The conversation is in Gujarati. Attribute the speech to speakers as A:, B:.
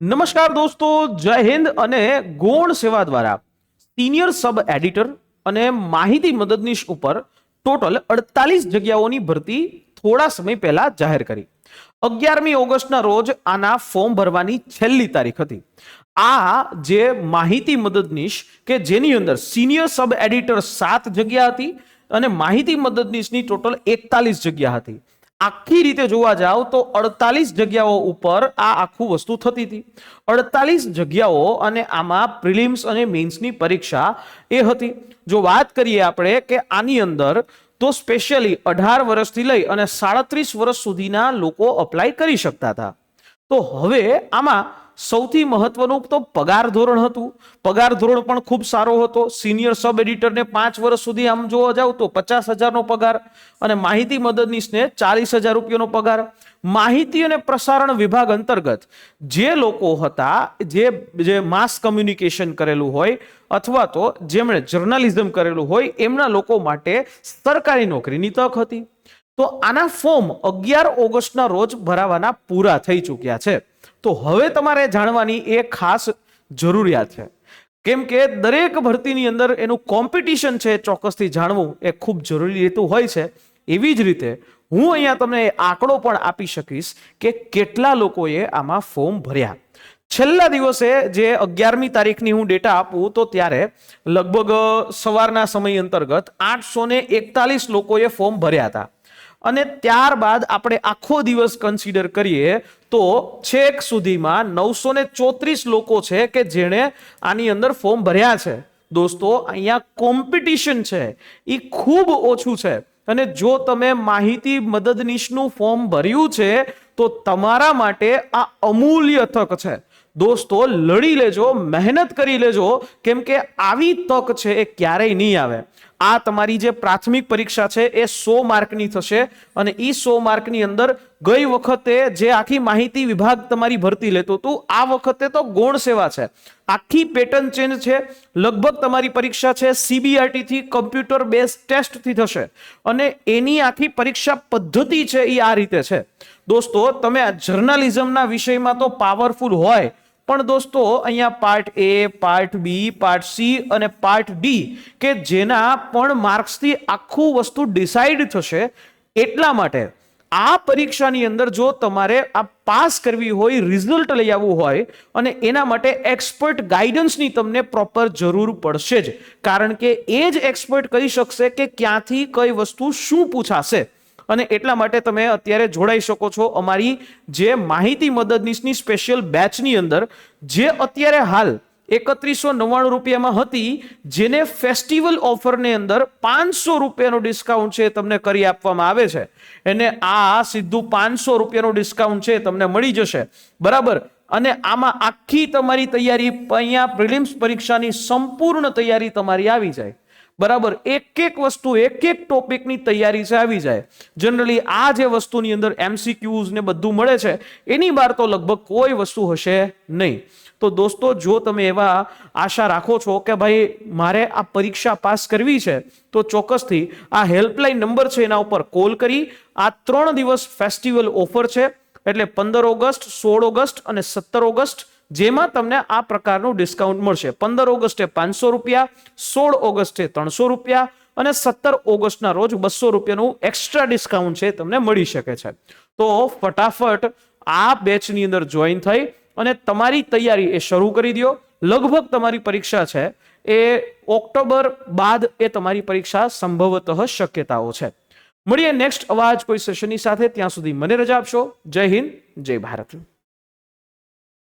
A: નમસ્કાર દોસ્તો, જય હિન્દ અને ગૌણ સેવા દ્વારા સિનિયર સબ એડિટર અને માહિતી મદદનીશ ઉપર ટોટલ 48 જગ્યાઓની ભરતી થોડા સમય પહેલા જાહેર કરી. 11મી ઓગસ્ટના રોજ આના ફોર્મ ભરવાની છેલ્લી તારીખ હતી. આ જે માહિતી મદદનીશ કે જેની અંદર સિનિયર સબ એડિટર 7 જગ્યા હતી અને માહિતી મદદનીશની ટોટલ 41 જગ્યા હતી. આખી રીતે જોવા જાવ તો 48 જગ્યાઓ ઉપર આ આખું વસ્તુ થતી હતી. 48 જગ્યાઓ અને આમાં પ્રિલિમ્સ અને મેન્સની પરીક્ષા એ હતી. જો વાત કરીએ આપણે કે આની અંદર તો સ્પેશિયલી 18 વર્ષથી લઈ અને 37 વર્ષ સુધીના લોકો અપ્લાય કરી શકતા હતા. તો હવે આમાં સૌથી મહત્વનું તો પગાર ધોરણ હતું. પગાર ધોરણ પણ ખૂબ સારો હતો. સિનિયર સબ એડિટરને 5 વર્ષ સુધી આમ જોવા જાવ તો 50,000નો પગાર અને માહિતી મદદનીશને 40,000 રૂપિયાનો પગાર. માહિતી અને પ્રસારણ વિભાગ અંતર્ગત જે લોકો હતા, જે માસ કમ્યુનિકેશન કરેલું હોય અથવા તો જેમણે જર્નલિઝમ કરેલું હોય એમના લોકો માટે સરકારી નોકરીની તક હતી. તો આના ફોર્મ 11 ઓગસ્ટના રોજ ભરાવાના પૂરા થઈ ચૂક્યા છે. તો હવે તમારે જાણવાની એ ખાસ જરૂરિયાત છે, કેમ કે દરેક ભરતીની અંદર એનું કોમ્પિટિશન છે ચોક્કસથી જાણવું એ ખૂબ જરૂરી રહેતું હોય છે. એવી જ રીતે હું અહીંયા તમને આંકડો પણ આપી શકીશ કે કેટલા લોકોએ આમાં ફોર્મ ભર્યા. છેલ્લા દિવસે જે 11મી તારીખની હું ડેટા આપું તો ત્યારે લગભગ સવારના સમય અંતર્ગત 841 લોકોએ ફોર્મ ભર્યા હતા. અને ત્યારબાદ આપણે આખો દિવસ કન્સિડર કરીએ તો છેક સુધીમાં 934 લોકો છે કે જેણે આની અંદર ફોર્મ ભર્યા છે. દોસ્તો, અહીંયા કોમ્પિટિશન છે એ ખૂબ ઓછું છે અને જો તમે માહિતી મદદનીશનું ફોર્મ ભર્યું છે તો તમારા માટે આ અમૂલ્ય તક છે. દોસ્તો, લડી લેજો, મહેનત કરી લેજો, કેમ કે આવી તક છે એ ક્યારેય નહીં આવે. આ તમારી જે પ્રાથમિક પરીક્ષા છે એ 100 માર્કની થશે અને એ 100 માર્કની અંદર ગઈ વખતે જે આખી માહિતી વિભાગ તમારી ભરતી લેતું હતું, આ વખતે તો ગૌણ સેવા છે. આખી પેટર્ન ચેન્જ છે. લગભગ તમારી પરીક્ષા છે CBRT થી કમ્પ્યુટર બેઝ ટેસ્ટ થી થશે અને એની આખી પરીક્ષા પદ્ધતિ છે એ આ રીતે છે. દોસ્તો, તમે આ જર્નલિઝમના વિષયમાં તો પાવરફુલ હોય, પણ દોસ્તો અહીંયા part A, part B, part C અને પાર્ટ D કે જેના પણ માર્ક્સથી આખું વસ્તુ ડિસાઈડ થશે. એટલા માટે આ પરીક્ષાની અંદર જો તમારે આ પાસ કરવી હોય, રિઝલ્ટ લઈ આવવું હોય અને એના માટે એક્સપર્ટ ગાઈડન્સની તમને પ્રોપર જરૂર પડશે જ, કારણ કે એ જ એક્સપર્ટ કહી શકશે કે ક્યાંથી કઈ વસ્તુ શું પૂછાશે. અને એટલા માટે તમે અત્યારે જોડાઈ શકો છો અમારી જે માહિતી મદદનીશની સ્પેશિયલ બેચની અંદર, જે અત્યારે હાલ 3199 રૂપિયામાં હતી, જેને ફેસ્ટિવલ ઓફરની અંદર 500 રૂપિયાનો ડિસ્કાઉન્ટ છે તમને કરી આપવામાં આવે છે. અને આ સીધું 500 રૂપિયાનો ડિસ્કાઉન્ટ છે તમને મળી જશે, બરાબર. અને આમાં આખી તમારી તૈયારી, અહીંયા પ્રિલિમ્સ પરીક્ષાની સંપૂર્ણ તૈયારી તમારી આવી જાય, બરાબર. એક એક વસ્તુ, એક એક ટોપિકની તૈયારી છે આવી જાય. જનરલી આ જે વસ્તુની અંદર MCQs ને બધું મળે છે એની બહાર તો લગભગ કોઈ વસ્તુ હશે નહીં. તો દોસ્તો, જો તમે એવા આશા રાખો છો કે ભાઈ મારે આ પરીક્ષા પાસ કરવી છે તો ચોક્કસથી આ હેલ્પલાઇન નંબર છે એના ઉપર કોલ કરી આ 3 દિવસ ફેસ્ટિવલ ઓફર છે, એટલે 15 ઓગસ્ટ, 16 ઓગસ્ટ અને 17 ઓગસ્ટ, જેમાં તમને આ પ્રકારનું ડિસ્કાઉન્ટ મળશે. 15 ઓગસ્ટે 500 રૂપિયા, 16 ઓગસ્ટે 300 રૂપિયા અને 17 ઓગસ્ટના રોજ 200 રૂપિયાનું એક્સ્ટ્રા ડિસ્કાઉન્ટ છે તમને મળી શકે છે. તો ફટાફટ આ બેચની અંદર જોઈન થઈ અને તમારી તૈયારી એ શરૂ કરી દો. લગભગ તમારી પરીક્ષા છે એ ઓક્ટોબર બાદ એ તમારી પરીક્ષા સંભવતઃ શક્યતાઓ છે. મળીએ નેક્સ્ટ અવાજ કોઈ સેશનની સાથે. ત્યાં સુધી મને રજા આપશો. જય હિન્દ, જય ભારત.